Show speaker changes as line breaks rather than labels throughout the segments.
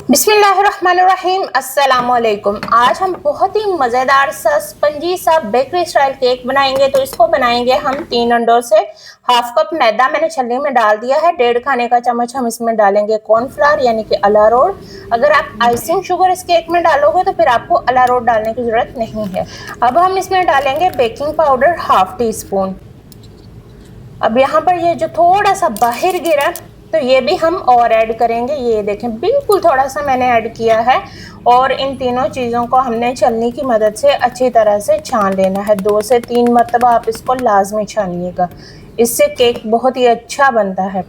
बिस्मिल्लाहिर्रहमानिर्रहीम, अस्सलामुअलैकुम। आज हम बहुत ही मज़ेदार सा स्पंजी सा बेकरी स्टाइल केक बनाएंगे। तो इसको बनाएंगे हम 3 अंडों से। हाफ कप मैदा मैंने छलनी में डाल दिया है। 1.5 खाने का चम्मच हम इसमें डालेंगे कॉर्नफ्लावर यानी कि अरारोट। अगर आप आइसिंग शुगर इस केक में डालोगे तो फिर आपको अरारोट डालने की ज़रूरत नहीं है। अब हम इसमें डालेंगे baking powder half tea spoon. अब यहाँ पर ये जो थोड़ा सा बाहर गिरा तो ये भी हम और ऐड करेंगे। ये देखें, बिल्कुल थोड़ा सा मैंने ऐड किया है। और इन तीनों चीज़ों को हमने छलनी की मदद से अच्छी तरह से छान लेना है। 2 से 3 मरतबा आप इसको लाजमी छानिएगा, इससे केक बहुत ही अच्छा बनता है।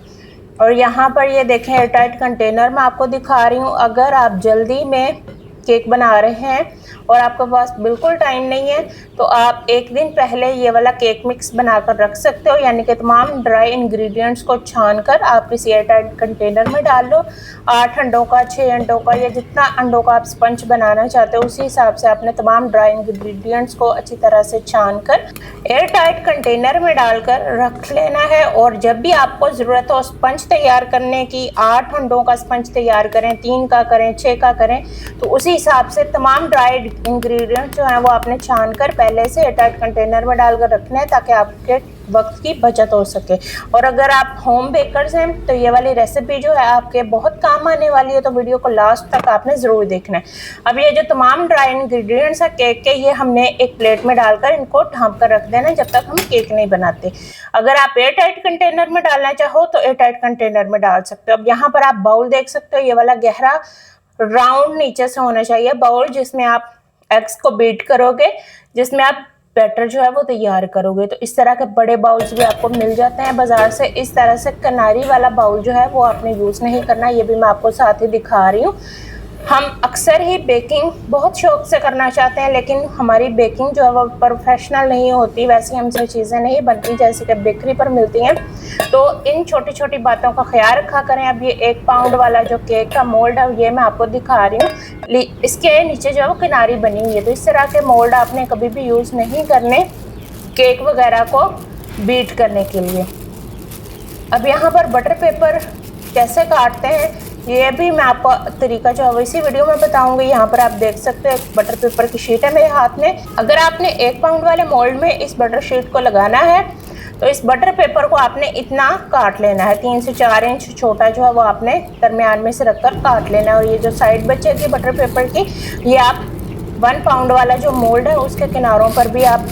और यहाँ पर ये देखें, एयरटाइट कंटेनर में आपको दिखा रही हूँ। अगर आप जल्दी में केक बना रहे हैं और आपके पास बिल्कुल टाइम नहीं है तो आप एक दिन पहले ये वाला केक मिक्स बनाकर रख सकते हो, यानी कि तमाम ड्राई इंग्रेडिएंट्स को छानकर आप इस एयरटाइट कंटेनर में डाल लो। 8 अंडों का, 6 अंडों का, या जितना अंडों का आप स्पंज बनाना चाहते हो उसी हिसाब से आपने तमाम ड्राई इंग्रेडिएंट्स को अच्छी तरह से छानकर एयरटाइट कंटेनर में डालकर रख लेना है। और जब भी आपको ज़रूरत हो स्पंज तैयार करने की, 8 अंडों का स्पंज तैयार करें, 3 का करें, 6 का करें, तो उसी हिसाब से तमाम ड्राइड इंग्रेडिएंट्स जो हैं वो आपने छानकर पहले से एयरटाइट कंटेनर में डालकर रखना है ताकि आपके वक्त की बचत हो सके। और अगर आप होम बेकर्स हैं तो ये वाली रेसिपी जो है आपके बहुत काम आने वाली है, तो वीडियो को लास्ट तक आपने ज़रूर देखना है। अब ये जो तमाम ड्राई इंग्रेडिएंट्स है केक के, ये हमने एक प्लेट में डालकर इनको ढाँप कर रख देना जब तक हम केक नहीं बनाते। अगर आप एयरटाइट कंटेनर में डालना चाहो तो एयरटाइट कंटेनर में डाल सकते हो। अब यहाँ पर आप बाउल देख सकते हो, ये वाला गहरा राउंड नीचे से होना चाहिए बाउल, जिसमें आप एग्स को बीट करोगे, जिसमें आप बैटर जो है वो तैयार करोगे। तो इस तरह के बड़े बाउल्स भी आपको मिल जाते हैं बाजार से। इस तरह से किनारी वाला बाउल जो है वो आपने यूज़ नहीं करना, ये भी मैं आपको साथ ही दिखा रही हूँ। हम अक्सर ही बेकिंग बहुत शौक से करना चाहते हैं, लेकिन हमारी बेकिंग जो है वो प्रोफेशनल नहीं होती, वैसी हमसे चीज़ें नहीं बनती जैसे कि बेकरी पर मिलती हैं। तो इन छोटी छोटी बातों का ख्याल रखा करें। अब ये 1 पाउंड वाला जो केक का मोल्ड है ये मैं आपको दिखा रही हूँ। इसके नीचे जो है वो किनारी बनी हुई है, तो इस तरह के मोल्ड आपने कभी भी यूज़ नहीं करने केक वगैरह को बीट करने के लिए। अब यहाँ पर बटर पेपर कैसे काटते हैं ये भी मैं आपको तरीका जो है इसी वीडियो में बताऊंगी। यहाँ पर आप देख सकते हैं बटर पेपर की शीट है मेरे हाथ में। अगर आपने 1 पाउंड वाले मोल्ड में इस बटर शीट को लगाना है तो इस बटर पेपर को आपने इतना काट लेना है, 3 से 4 इंच छोटा जो है वो आपने दरमियान में से रखकर काट लेना है। और ये जो साइड बचेगी बटर पेपर की, ये आप 1 पाउंड वाला जो मोल्ड है उसके किनारों पर भी आप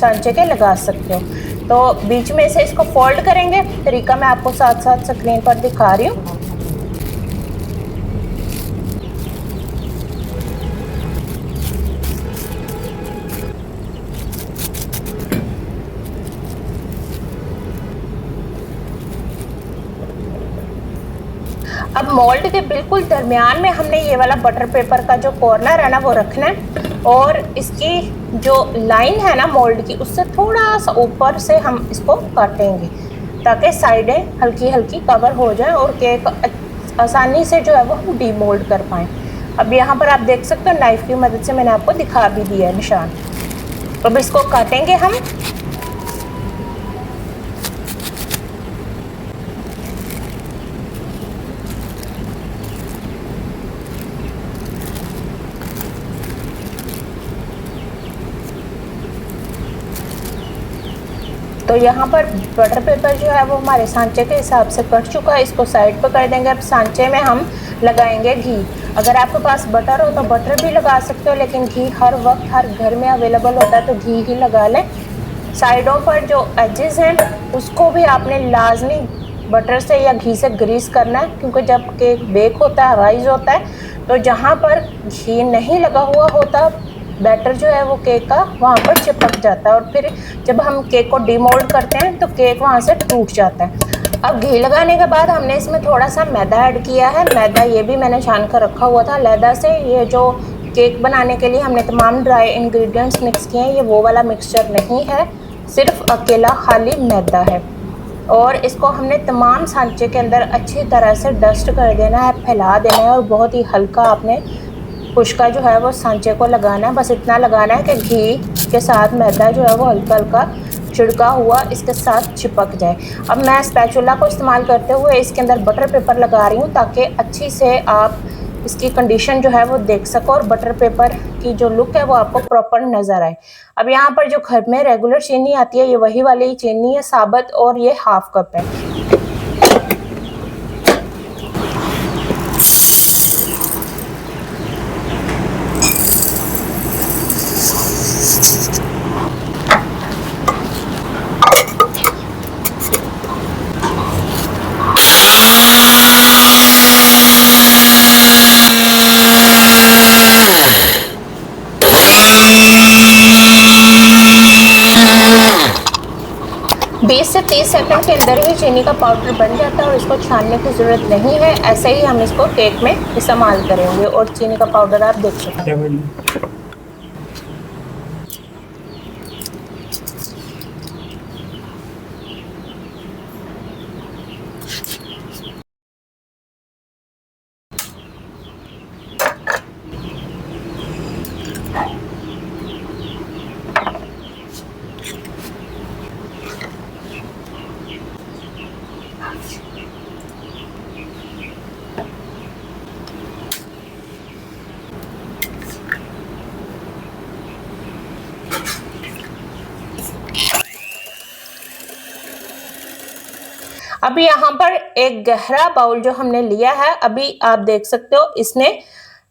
सांचे के लगा सकते हो। तो बीच में से इसको फोल्ड करेंगे, तरीका मैं आपको साथ साथ स्क्रीन पर दिखा रही हूँ। अब मोल्ड के बिल्कुल दरमियान में हमने ये वाला बटर पेपर का जो कॉर्नर है ना वो रखना है। और इसकी जो लाइन है ना मोल्ड की, उससे थोड़ा सा ऊपर से हम इसको काटेंगे ताकि साइडें हल्की हल्की कवर हो जाए और केक आसानी से जो है वो हम डीमोल्ड कर पाएँ। अब यहाँ पर आप देख सकते हो नाइफ़ की मदद से मैंने आपको दिखा भी दिया है निशान। अब इसको काटेंगे हम। तो यहाँ पर बटर पेपर जो है वो हमारे सांचे के हिसाब से कट चुका है, इसको साइड पर कर देंगे। अब सांचे में हम लगाएंगे घी। अगर आपके पास बटर हो तो बटर भी लगा सकते हो, लेकिन घी हर वक्त हर घर में अवेलेबल होता है तो घी ही लगा लें। साइडों पर जो एजेस हैं उसको भी आपने लाजमी बटर से या घी से ग्रीस करना है, क्योंकि जब केक बेक होता है, राइज होता है, तो जहाँ पर घी नहीं लगा हुआ होता बैटर जो है वो केक का वहाँ पर चिपक जाता है और फिर जब हम केक को डीमोल्ड करते हैं तो केक वहाँ से टूट जाता है। अब घी लगाने के बाद हमने इसमें थोड़ा सा मैदा ऐड किया है। मैदा ये भी मैंने छान कर रखा हुआ था अलहदा से। ये जो केक बनाने के लिए हमने तमाम ड्राई इंग्रेडिएंट्स मिक्स किए हैं, ये वो वाला मिक्सचर नहीं है, सिर्फ अकेला खाली मैदा है। और इसको हमने तमाम सांचे के अंदर अच्छी तरह से डस्ट कर देना है, फैला देना है और बहुत ही हल्का आपने खुश्का जो है वो सांचे को लगाना है। बस इतना लगाना है कि घी के साथ मैदा जो है वो हल्का हल्का छिड़का हुआ इसके साथ चिपक जाए। अब मैं स्पैचुला को इस्तेमाल करते हुए इसके अंदर बटर पेपर लगा रही हूँ ताकि अच्छी से आप इसकी कंडीशन जो है वो देख सको और बटर पेपर की जो लुक है वो आपको प्रॉपर नजर आए। अब यहाँ पर जो घर में रेगुलर चीनी आती है ये वही वाली चीनी है साबुत और ये हाफ कप है। बीस से 30 सेकंड के अंदर ही चीनी का पाउडर बन जाता है और इसको छानने की ज़रूरत नहीं है। ऐसे ही हम इसको केक में इस्तेमाल करेंगे और चीनी का पाउडर आप देख सकते हैं। अब यहाँ पर एक गहरा बाउल जो हमने लिया है, अभी आप देख सकते हो इसने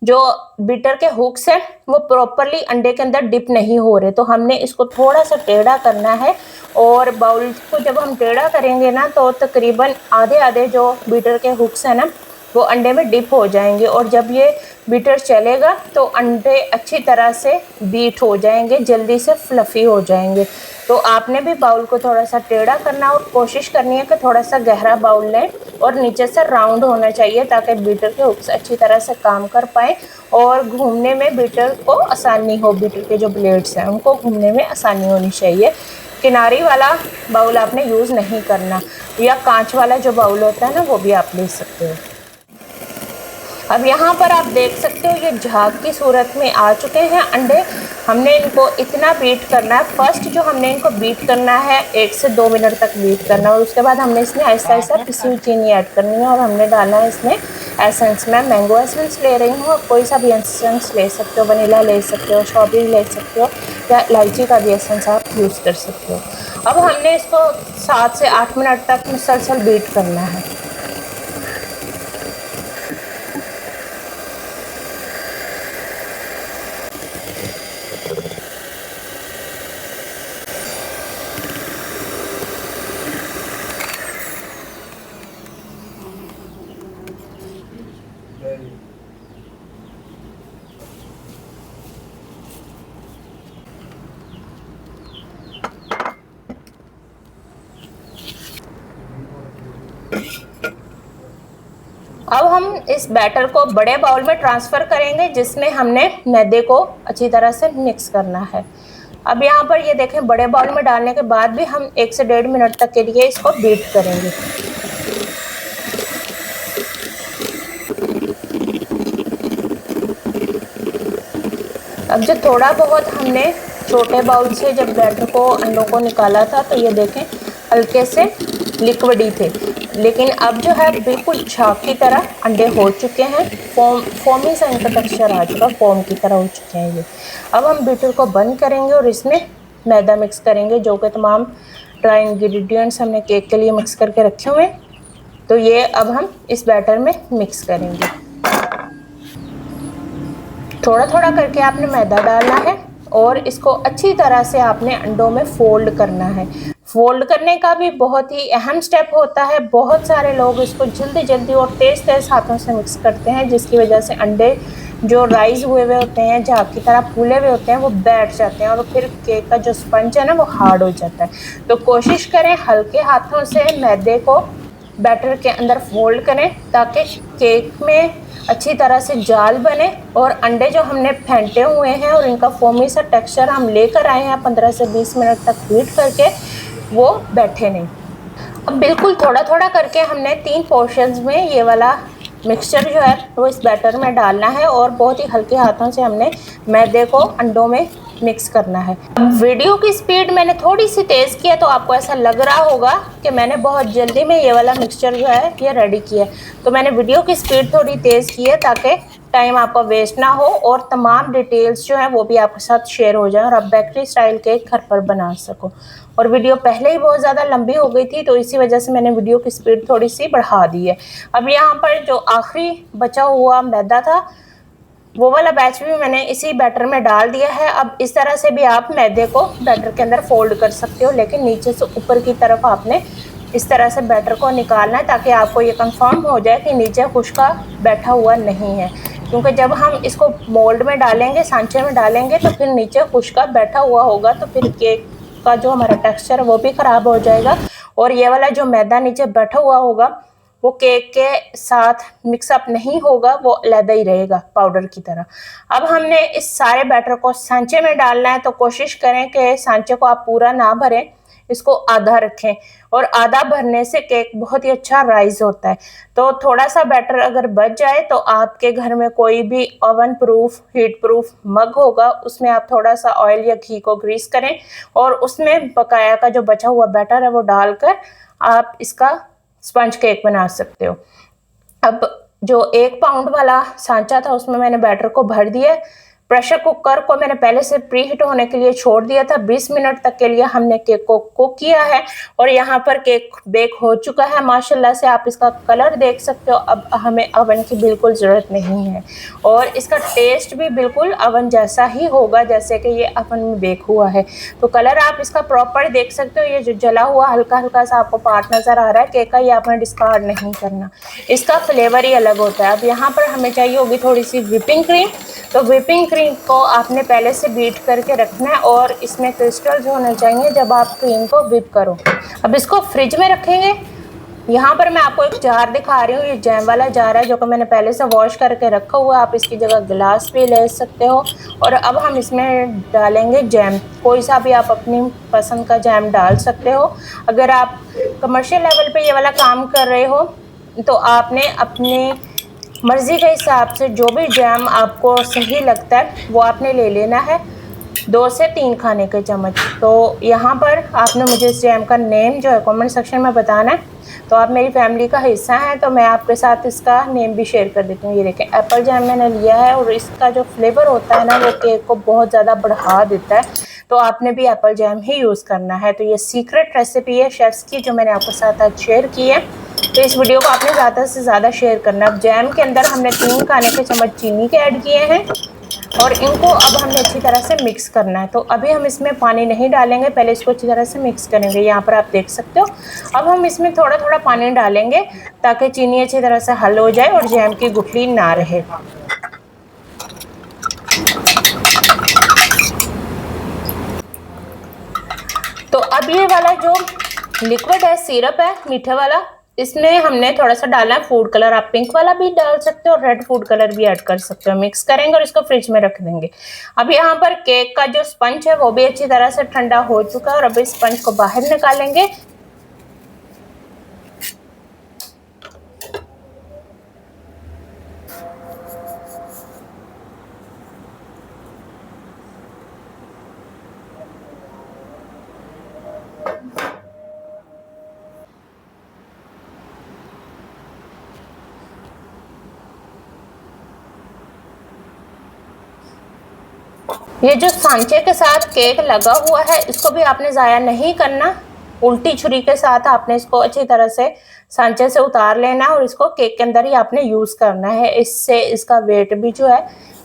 जो बीटर के हुक्स है वो प्रॉपरली अंडे के अंदर डिप नहीं हो रहे, तो हमने इसको थोड़ा सा टेढ़ा करना है और बाउल को जब हम टेढ़ा करेंगे ना तो तकरीबन आधे आधे जो बीटर के हुक्स है ना वो अंडे में डिप हो जाएंगे और जब ये बीटर चलेगा तो अंडे अच्छी तरह से बीट हो जाएंगे, जल्दी से फ्लफी हो जाएंगे। तो आपने भी बाउल को थोड़ा सा टेढ़ा करना और कोशिश करनी है कि थोड़ा सा गहरा बाउल लें और नीचे से राउंड होना चाहिए ताकि बीटर के हुक्स अच्छी तरह से काम कर पाए और घूमने में बीटर को आसानी हो। बीटर के जो ब्लेड्स हैं उनको घूमने में आसानी होनी चाहिए। किनारी वाला बाउल आपने यूज़ नहीं करना या कांच वाला जो बाउल होता है ना वो भी आप ले सकते हो। अब यहाँ पर आप देख सकते हो ये झाग की सूरत में आ चुके हैं अंडे। हमने इनको इतना बीट करना है, फर्स्ट जो हमने इनको बीट करना है 1 से 2 मिनट तक बीट करना है और उसके बाद हमने इसमें ऐसा ऐसा पिसी हुई चीनी ऐड करनी है और हमने डालना है इसमें एसेंस। मैं मैंगो एसेंस ले रही हूँ, आप कोई सा भी एसेंस ले सकते हो, वनीला ले सकते हो, स्ट्रॉबेरी ले सकते हो या इलायची का भी एसेंस आप यूज़ कर सकते हो। अब हमने इसको 7 से 8 मिनट तक मुसलसल बीट करना है। अब हम इस बैटर को बड़े बाउल में ट्रांसफ़र करेंगे जिसमें हमने मैदे को अच्छी तरह से मिक्स करना है। अब यहाँ पर ये देखें बड़े बाउल में डालने के बाद भी हम 1 से 1.5 मिनट तक के लिए इसको बीट करेंगे। अब जो थोड़ा बहुत हमने छोटे बाउल से जब बैटर को अंडों को निकाला था तो ये देखें हल्के से लिक्विड ही थे, लेकिन अब जो है बिल्कुल झाग की तरह अंडे हो चुके हैं। फोमी सा इनका टेक्सचर आ चुका, फोम की तरह हो चुके हैं ये। अब हम बीटर को बंद करेंगे और इसमें मैदा मिक्स करेंगे जो कि तमाम ड्राई इंग्रेडिएंट्स हमने केक के लिए मिक्स करके रखे हुए हैं। तो ये अब हम इस बैटर में मिक्स करेंगे। थोड़ा थोड़ा करके आपने मैदा डालना है और इसको अच्छी तरह से आपने अंडों में फोल्ड करना है। फोल्ड करने का भी बहुत ही अहम स्टेप होता है। बहुत सारे लोग इसको जल्दी जल्दी और तेज़ तेज़ हाथों से मिक्स करते हैं जिसकी वजह से अंडे जो राइज हुए हुए होते हैं, झाग की तरह फूले हुए होते हैं, वो बैठ जाते हैं और फिर केक का जो स्पंज है ना वो हार्ड हो जाता है। तो कोशिश करें हल्के हाथों से मैदे को बैटर के अंदर फोल्ड करें ताकि केक में अच्छी तरह से जाल बने और अंडे जो हमने फेंटे हुए हैं और इनका फोमी सा टेक्सचर हम लेकर आए हैं 15 से 20 मिनट तक बीट करके, वो बैठे नहीं। अब बिल्कुल थोड़ा थोड़ा करके हमने 3 पोर्शंस में ये वाला मिक्सचर जो है वो इस बैटर में डालना है और बहुत ही हल्के हाथों से हमने मैदे को अंडों में मिक्स करना है। वीडियो की स्पीड मैंने थोड़ी सी तेज़ किया तो आपको ऐसा लग रहा होगा कि मैंने बहुत जल्दी में ये वाला मिक्सचर जो है ये रेडी किया है। तो मैंने वीडियो की स्पीड थोड़ी तेज़ की है ताकि टाइम आपका वेस्ट ना हो और तमाम डिटेल्स जो है वो भी आपके साथ शेयर हो जाए और आप बेकरी स्टाइल केक घर पर बना सको। और वीडियो पहले ही बहुत ज़्यादा लंबी हो गई थी तो इसी वजह से मैंने वीडियो की स्पीड थोड़ी सी बढ़ा दी है। अब यहाँ पर जो आखिरी बचा हुआ मैदा था वो वाला बैच भी मैंने इसी बैटर में डाल दिया है। अब इस तरह से भी आप मैदे को बैटर के अंदर फोल्ड कर सकते हो, लेकिन नीचे से ऊपर की तरफ आपने इस तरह से बैटर को निकालना है ताकि आपको ये कंफर्म हो जाए कि नीचे खुश्का बैठा हुआ नहीं है, क्योंकि जब हम इसको मोल्ड में डालेंगे, सांचे में डालेंगे तो फिर नीचे खुश्का बैठा हुआ होगा तो फिर केक का जो हमारा टेक्सचर वो भी खराब हो जाएगा और ये वाला जो मैदा नीचे बैठा हुआ होगा वो केक के साथ मिक्सअप नहीं होगा, वो अलग ही रहेगा पाउडर की तरह। अब हमने इस सारे बैटर को सांचे में डालना है तो कोशिश करें कि सांचे को आप पूरा ना भरें, इसको आधा रखें और आधा भरने से केक बहुत ही अच्छा राइज होता है। तो थोड़ा सा बैटर अगर बच जाए तो आपके घर में कोई भी ओवन प्रूफ हीट प्रूफ मग होगा, उसमें आप थोड़ा सा ऑयल या घी को ग्रीस करें और उसमें बकाया का जो बचा हुआ बैटर है वो डालकर आप इसका स्पंज केक बना सकते हो। अब जो 1 पाउंड वाला सांचा था उसमें मैंने बैटर को भर दिया। प्रेशर कुकर को मैंने पहले से प्री हीट होने के लिए छोड़ दिया था। 20 मिनट तक के लिए हमने केक को कुक किया है और यहाँ पर केक बेक हो चुका है माशाल्लाह से। आप इसका कलर देख सकते हो। अब हमें अवन की बिल्कुल ज़रूरत नहीं है और इसका टेस्ट भी बिल्कुल अवन जैसा ही होगा जैसे कि ये अवन में बेक हुआ है। तो कलर आप इसका प्रॉपर देख सकते हो। ये जो जला हुआ हल्का हल्का सा आपको पार्ट नज़र आ रहा है केक का, ये आपने डिस्कार्ड नहीं करना, इसका फ्लेवर ही अलग होता है। अब यहाँ पर हमें चाहिए होगी थोड़ी सी व्हिपिंग क्रीम। तो व्हिपिंग क्रीम को आपने पहले से बीट करके रखना है और इसमें क्रिस्टल्स होने चाहिए जब आप क्रीम को व्हिप करो। अब इसको फ्रिज में रखेंगे। यहाँ पर मैं आपको एक जार दिखा रही हूँ, ये जैम वाला जार है जो कि मैंने पहले से वॉश करके रखा हुआ है। आप इसकी जगह गिलास भी ले सकते हो। और अब हम इसमें डालेंगे जैम, कोई सा भी आप अपनी पसंद का जैम डाल सकते हो। अगर आप कमर्शियल लेवल पे ये वाला काम कर रहे हो तो आपने अपनी मर्ज़ी के हिसाब से जो भी जैम आपको सही लगता है वो आपने ले लेना है, 2 से 3 खाने के चम्मच। तो यहाँ पर आपने मुझे इस जैम का नेम जो है कमेंट सेक्शन में बताना है। तो आप मेरी फैमिली का हिस्सा हैं तो मैं आपके साथ इसका नेम भी शेयर कर देती हूँ। ये देखें एप्पल जैम मैंने लिया है और इसका जो फ्लेवर होता है ना वो केक को बहुत ज़्यादा बढ़ा देता है। तो आपने भी एप्पल जैम ही यूज़ करना है। तो ये सीक्रेट रेसिपी है शेफ्स की जो मैंने आपके साथ आज शेयर की है। तो इस वीडियो को आपने ज़्यादा से ज़्यादा शेयर करना। अब जैम के अंदर हमने 3 खाने के चम्मच चीनी के ऐड किए हैं और इनको अब हमने अच्छी तरह से मिक्स करना है। तो अभी हम इसमें पानी नहीं डालेंगे, पहले इसको अच्छी तरह से मिक्स करेंगे। यहाँ पर आप देख सकते हो। अब हम इसमें थोड़ा थोड़ा पानी डालेंगे ताकि चीनी अच्छी तरह से हल हो जाए और जैम की गुठली ना रहे। तो अब ये वाला जो लिक्विड है, सिरप है मीठे वाला, इसमें हमने थोड़ा सा डाला है फूड कलर। आप पिंक वाला भी डाल सकते हो और रेड फूड कलर भी ऐड कर सकते हो। मिक्स करेंगे और इसको फ्रिज में रख देंगे। अब यहाँ पर केक का जो स्पंज है वो भी अच्छी तरह से ठंडा हो चुका है और अब इस स्पंज को बाहर निकालेंगे। ये जो सांचे के साथ केक लगा हुआ है इसको भी आपने ज़ाया नहीं करना। उल्टी छुरी के साथ आपने इसको अच्छी तरह से सांचे से उतार लेना और इसको केक के अंदर ही आपने यूज़ करना है। इससे इसका वेट भी जो है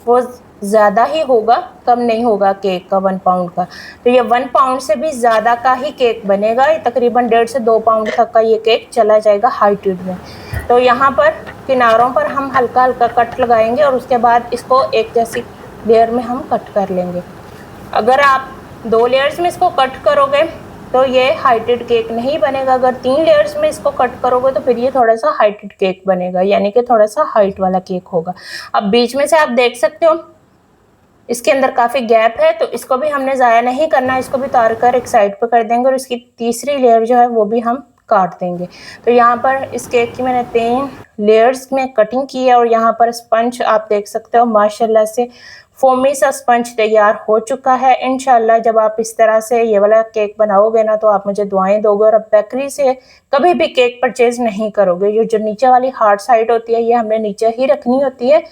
वो ज़्यादा ही होगा, कम नहीं होगा केक का 1 पाउंड का। तो ये 1 पाउंड से भी ज़्यादा का ही केक बनेगा। ये तकरीबन 1.5 से 2 पाउंड तक का ये केक चला जाएगा हाई हीट में। तो यहाँ पर किनारों पर हम हल्का हल्का कट लगाएंगे और उसके बाद इसको एक जैसी लेयर में हम कट कर लेंगे। अगर आप 2 लेयर्स में इसको कट करोगे तो ये हाइटेड केक नहीं बनेगा। अगर 3 लेयर्स में इसको कट करोगे तो फिर ये थोड़ा सा हाइटेड केक बनेगा, यानी कि थोड़ा सा हाइट वाला केक होगा। अब बीच में से आप देख सकते हो इसके अंदर काफ़ी गैप है, तो इसको भी हमने ज़ाया नहीं करना। इसको भी उतार कर एक साइड पर कर देंगे और इसकी तीसरी लेयर जो है वो भी हम काट देंगे। तो यहाँ पर इस केक की मैंने 3 लेयर्स में कटिंग की है और यहाँ पर स्पंज आप देख सकते हो माशाल्लाह से फोमी सा स्पंज तैयार हो चुका है। इंशाल्लाह जब आप इस तरह से ये वाला केक बनाओगे ना तो आप मुझे दुआएं दोगे और अब बेकरी से कभी भी केक परचेज नहीं करोगे। ये जो नीचे वाली हार्ड साइड होती है ये हमने नीचे ही रखनी होती है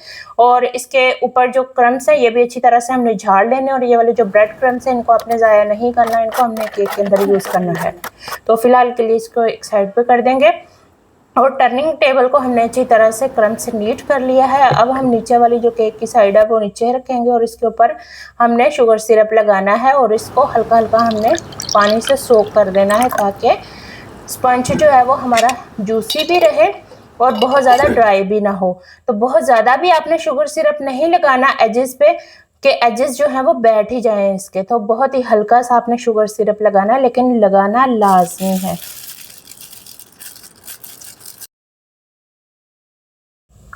और इसके ऊपर जो क्रम्स है ये भी अच्छी तरह से हमने झाड़ लेने और ये वाले जो ब्रेड क्रम्स है इनको आपने ज़ाया नहीं करना, इनको हमने केक के अंदर यूज़ करना है। तो फिलहाल के लिए इसको एक साइड पे कर देंगे और टर्निंग टेबल को हमने अच्छी तरह से क्रम से नीट कर लिया है। अब हम नीचे वाली जो केक की साइड है वो नीचे रखेंगे और इसके ऊपर हमने शुगर सिरप लगाना है और इसको हल्का हल्का हमने पानी से सोक कर देना है ताकि स्पंज जो है वो हमारा जूसी भी रहे और बहुत ज़्यादा ड्राई भी ना हो। तो बहुत ज़्यादा भी आपने शुगर सिरप नहीं लगाना एजेस पे के एजेस जो है वो बैठ ही जाएं इसके, तो बहुत ही हल्का सा आपने शुगर सिरप लगाना है, लेकिन लगाना लाजमी है।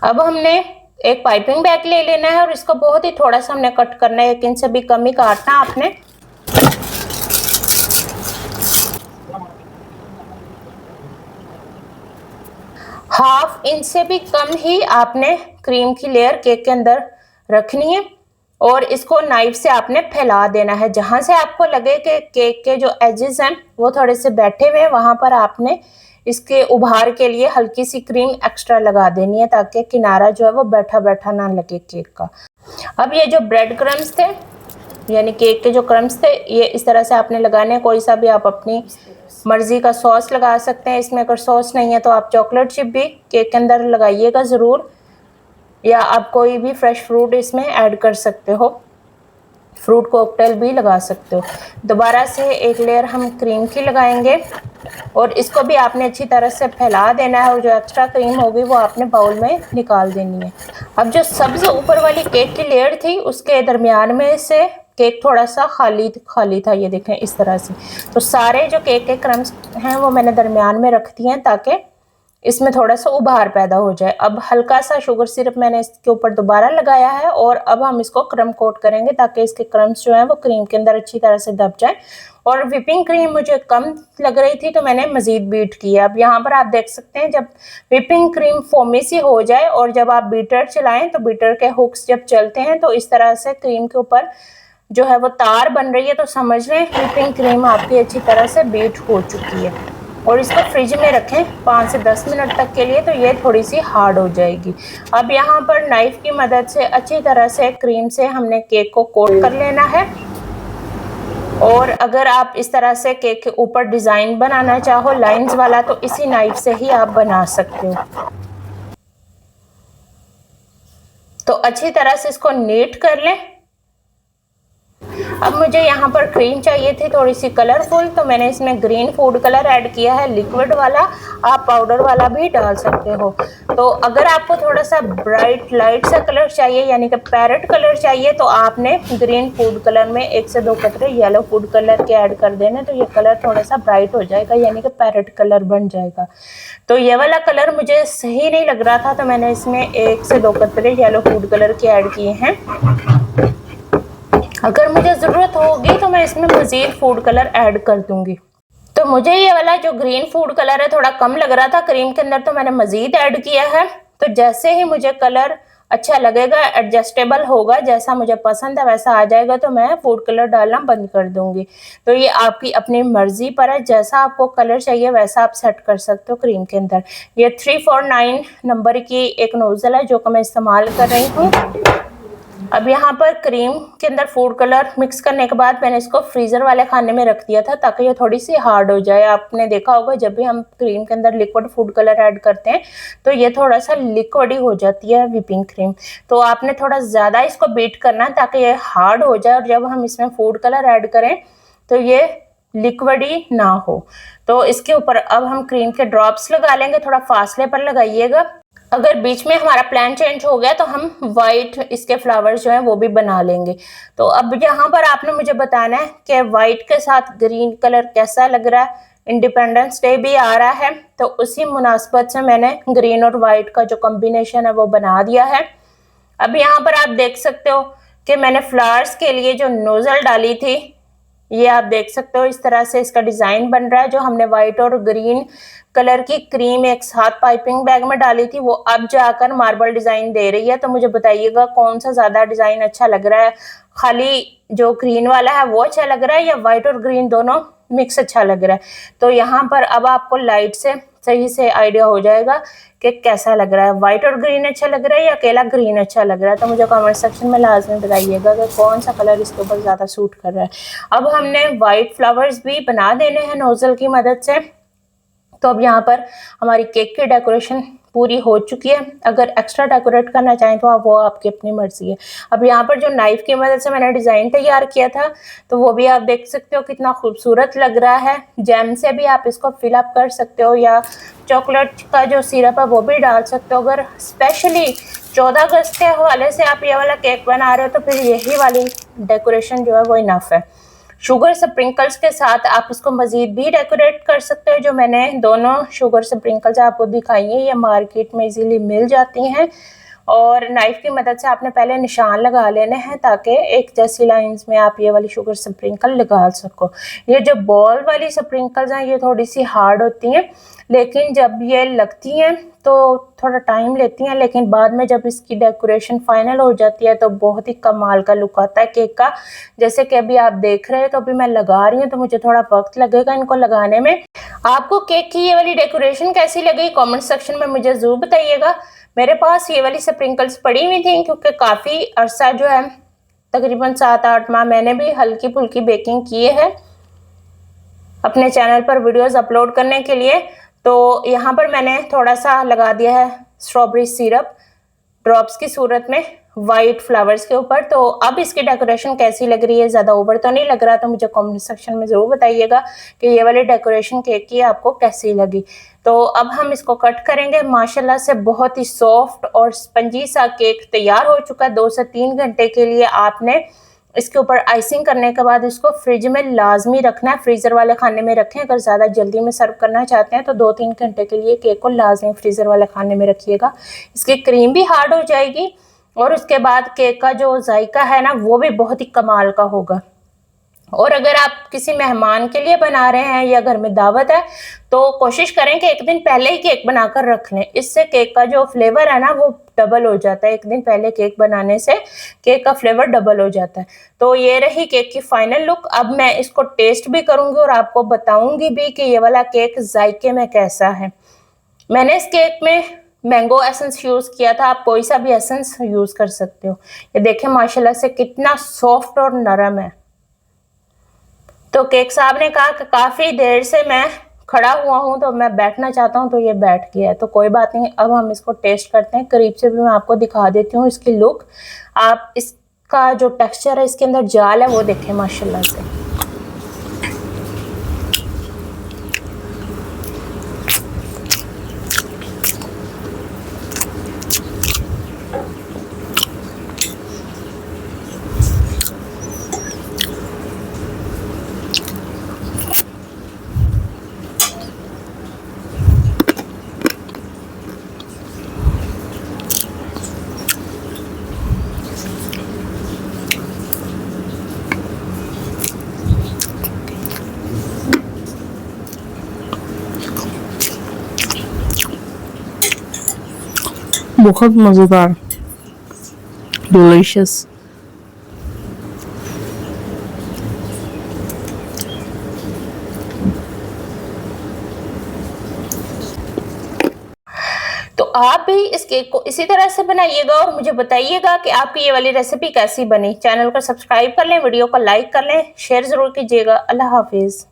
अब हमने एक पाइपिंग बैग ले लेना है और इसको बहुत ही थोड़ा सा हमने कट करना है, 1 इंच से भी कम ही काटना आपने। हाफ इंच से भी कम ही आपने क्रीम की लेयर केक के अंदर रखनी है और इसको नाइफ से आपने फैला देना है। जहां से आपको लगे कि केक के जो एजेस हैं वो थोड़े से बैठे हुए हैं वहां पर आपने इसके उभार के लिए हल्की सी क्रीम एक्स्ट्रा लगा देनी है ताकि किनारा जो है वो बैठा बैठा ना लगे केक का। अब ये जो ब्रेड क्रम्स थे यानी केक के जो क्रम्स थे ये इस तरह से आपने लगाने, कोई सा भी आप अपनी मर्जी का सॉस लगा सकते हैं इसमें। अगर सॉस नहीं है तो आप चॉकलेट चिप भी केक के अंदर लगाइएगा ज़रूर, या आप कोई भी फ्रेश फ्रूट इसमें ऐड कर सकते हो, फ्रूट कॉकटेल भी लगा सकते हो। दोबारा से एक लेयर हम क्रीम की लगाएंगे और इसको भी आपने अच्छी तरह से फैला देना है और जो एक्स्ट्रा क्रीम होगी वो आपने बाउल में निकाल देनी है। अब जो सब्ज ऊपर वाली केक की लेयर थी उसके दरमियान में से केक थोड़ा सा खाली था, ये देखें इस तरह से। तो सारे जो केक के क्रम्स हैं वो मैंने दरमियान में रख दिए हैं ताकि इसमें थोड़ा सा उभार पैदा हो जाए। अब हल्का सा शुगर सिरप मैंने इसके ऊपर दोबारा लगाया है और अब हम इसको क्रम कोट करेंगे ताकि इसके क्रम्स जो हैं वो क्रीम के अंदर अच्छी तरह से दब जाए। और विपिंग क्रीम मुझे कम लग रही थी तो मैंने मज़ीद बीट किया। अब यहाँ पर आप देख सकते हैं जब विपिंग क्रीम फोमी सी हो जाए और जब आप बीटर चलाएं तो बीटर के हुक्स जब चलते हैं तो इस तरह से क्रीम के ऊपर जो है वो तार बन रही है, तो समझ लें विपिंग क्रीम आपकी अच्छी तरह से बीट हो चुकी है। और इसको फ्रिज में रखें 5 से 10 मिनट तक के लिए, तो ये थोड़ी सी हार्ड हो जाएगी। अब यहाँ पर नाइफ की मदद से अच्छी तरह से क्रीम से हमने केक को कोट कर लेना है। और अगर आप इस तरह से केक के ऊपर डिज़ाइन बनाना चाहो लाइंस वाला तो इसी नाइफ से ही आप बना सकते हो। तो अच्छी तरह से इसको नीट कर लें। अब मुझे यहाँ पर क्रीम चाहिए थी थोड़ी सी कलरफुल, तो मैंने इसमें ग्रीन फूड कलर ऐड किया है, लिक्विड वाला। आप पाउडर वाला भी डाल सकते हो। तो अगर आपको थोड़ा सा ब्राइट लाइट सा कलर चाहिए यानी कि पैरेट कलर चाहिए तो आपने ग्रीन फूड कलर में 1 से 2 कतरे येलो फूड कलर के ऐड कर देने, तो ये कलर थोड़ा सा ब्राइट हो जाएगा यानी कि पैरेट कलर बन जाएगा। तो ये वाला कलर मुझे सही नहीं लग रहा था तो मैंने इसमें 1 से 2 कतरे येलो फूड कलर के ऐड किए हैं। अगर मुझे ज़रूरत होगी तो मैं इसमें मज़ीद फूड कलर ऐड कर दूंगी। तो मुझे ये वाला जो ग्रीन फूड कलर है थोड़ा कम लग रहा था क्रीम के अंदर, तो मैंने मज़ीद ऐड किया है। तो जैसे ही मुझे कलर अच्छा लगेगा, एडजस्टेबल होगा, जैसा मुझे पसंद है वैसा आ जाएगा तो मैं फूड कलर डालना बंद कर दूंगी। तो ये आपकी अपनी मर्जी पर है, जैसा आपको कलर चाहिए वैसा आप सेट कर सकते हो क्रीम के अंदर। ये 349 नंबर की एक नोज़ल है जो कि मैं इस्तेमाल कर रही हूँ। अब यहाँ पर क्रीम के अंदर फूड कलर मिक्स करने के बाद मैंने इसको फ्रीज़र वाले खाने में रख दिया था ताकि ये थोड़ी सी हार्ड हो जाए। आपने देखा होगा जब भी हम क्रीम के अंदर लिक्विड फूड कलर ऐड करते हैं तो ये थोड़ा सा लिक्विड ही हो जाती है विपिंग क्रीम। तो आपने थोड़ा ज़्यादा इसको बीट करना है ताकि ये हार्ड हो जाए और जब हम इसमें फूड कलर ऐड करें तो ये लिक्विड ही ना हो। तो इसके ऊपर अब हम क्रीम के ड्रॉप्स लगा लेंगे, थोड़ा फासले पर लगाइएगा। अगर बीच में हमारा प्लान चेंज हो गया तो हम वाइट इसके फ्लावर्स जो हैं वो भी बना लेंगे। तो अब यहाँ पर आपने मुझे बताना है कि वाइट के साथ ग्रीन कलर कैसा लग रहा है। इंडिपेंडेंस डे भी आ रहा है तो उसी मुनासबत से मैंने ग्रीन और वाइट का जो कॉम्बिनेशन है वो बना दिया है। अब यहाँ पर आप देख सकते हो कि मैंने फ्लावर्स के लिए जो नोज़ल डाली थी ये आप देख सकते हो इस तरह से इसका डिजाइन बन रहा है। जो हमने व्हाइट और ग्रीन कलर की क्रीम एक साथ पाइपिंग बैग में डाली थी वो अब जाकर मार्बल डिजाइन दे रही है। तो मुझे बताइएगा कौन सा ज्यादा डिजाइन अच्छा लग रहा है, खाली जो ग्रीन वाला है वो अच्छा लग रहा है या व्हाइट और ग्रीन दोनों मिक्स अच्छा लग रहा है। तो यहाँ पर अब आपको लाइट से सही से आइडिया हो जाएगा कि कैसा लग रहा है, व्हाइट और ग्रीन अच्छा लग रहा है या अकेला ग्रीन अच्छा लग रहा है। तो मुझे कमेंट सेक्शन में लाजमी बताइएगा कि कौन सा कलर इसके ऊपर ज़्यादा सूट कर रहा है। अब हमने व्हाइट फ्लावर्स भी बना देने हैं नोजल की मदद से। तो अब यहाँ पर हमारी केक की डेकोरेशन पूरी हो चुकी है। अगर एक्स्ट्रा डेकोरेट करना चाहें तो आप वो आपकी अपनी मर्जी है। अब यहाँ पर जो नाइफ की मदद से मैंने डिज़ाइन तैयार किया था तो वो भी आप देख सकते हो कितना खूबसूरत लग रहा है। जैम से भी आप इसको फिल अप कर सकते हो या चॉकलेट का जो सिरप है वो भी डाल सकते हो। अगर स्पेशली 14 अगस्त के हवाले से आप ये वाला केक बना रहे हो तो फिर यही वाली डेकोरेशन जो है वो इनफ है। शुगर स्प्रिंकल्स के साथ आप इसको मजीद भी डेकोरेट कर सकते हो। जो मैंने दोनों शुगर स्प्रिंकल्स आपको दिखाई हैं ये मार्केट में इजीली मिल जाती हैं और नाइफ की मदद से आपने पहले निशान लगा लेने हैं ताकि एक जैसी लाइंस में आप ये वाली शुगर स्प्रिंकल लगा सको। ये जो बॉल वाली स्प्रिंकल्स हैं ये थोड़ी सी हार्ड होती हैं लेकिन जब ये लगती हैं तो थोड़ा टाइम लेती हैं, लेकिन बाद में जब इसकी डेकोरेशन फाइनल हो जाती है तो बहुत ही कमाल का लुक आता है केक का। जैसे कि अभी आप देख रहे हैं तो अभी मैं लगा रही हूँ तो मुझे थोड़ा वक्त लगेगा इनको लगाने में। आपको केक की ये वाली डेकोरेशन कैसी लगी कमेंट सेक्शन में मुझे जरूर बताइएगा। मेरे पास ये वाली स्प्रिंकल्स पड़ी हुई थी क्योंकि काफ़ी अरसा जो है तकरीबन 7-8 माह मैंने भी हल्की फुल्की बेकिंग की है अपने चैनल पर वीडियोस अपलोड करने के लिए। तो यहाँ पर मैंने थोड़ा सा लगा दिया है स्ट्रॉबेरी सिरप ड्रॉप्स की सूरत में वाइट फ्लावर्स के ऊपर। तो अब इसकी डेकोरेशन कैसी लग रही है, ज़्यादा ओवर तो नहीं लग रहा? तो मुझे कमेंट सेक्शन में ज़रूर बताइएगा कि ये वाली डेकोरेशन केक की आपको कैसी लगी। तो अब हम इसको कट करेंगे। माशाल्लाह से बहुत ही सॉफ्ट और स्पंजी सा केक तैयार हो चुका है। 2 से 3 घंटे के लिए आपने इसके ऊपर आइसिंग करने के बाद इसको फ्रिज में लाजमी रखना है, फ्रीज़र वाले खाने में रखें। अगर ज़्यादा जल्दी में सर्व करना चाहते हैं तो 2-3 घंटे के लिए केक को लाजमी फ्रीज़र वाले खाने में रखिएगा। इसकी क्रीम भी हार्ड हो जाएगी और उसके बाद केक का जो जायका है ना वो भी बहुत ही कमाल का होगा। और अगर आप किसी मेहमान के लिए बना रहे हैं या घर में दावत है तो कोशिश करें कि एक दिन पहले ही केक बनाकर रख लें। इससे केक का जो फ्लेवर है ना वो डबल हो जाता है। एक दिन पहले केक बनाने से केक का फ्लेवर डबल हो जाता है। तो ये रही केक की फाइनल लुक। अब मैं इसको टेस्ट भी करूंगी और आपको बताऊंगी भी कि ये वाला केक जायके में कैसा है। मैंने इस केक में मैंगो एसेंस यूज किया था, आप कोई सा भी एसेंस यूज कर सकते हो। ये देखें माशाल्लाह से कितना सॉफ्ट और नरम है। तो केक साहब ने कहा कि काफ़ी देर से मैं खड़ा हुआ हूँ तो मैं बैठना चाहता हूँ, तो ये बैठ गया है। तो कोई बात नहीं, अब हम इसको टेस्ट करते हैं। करीब से भी मैं आपको दिखा देती हूँ इसकी लुक। आप इसका जो टेक्सचर है, इसके अंदर जाल है, वो देखें माशाल्लाह से।
बहुत मज़ेदार, डिलीशियस।
तो आप भी इस केक को इसी तरह से बनाइएगा और मुझे बताइएगा कि आपकी ये वाली रेसिपी कैसी बनी। चैनल को सब्सक्राइब कर लें, वीडियो को लाइक कर लें, शेयर ज़रूर कीजिएगा। अल्लाह हाफिज़।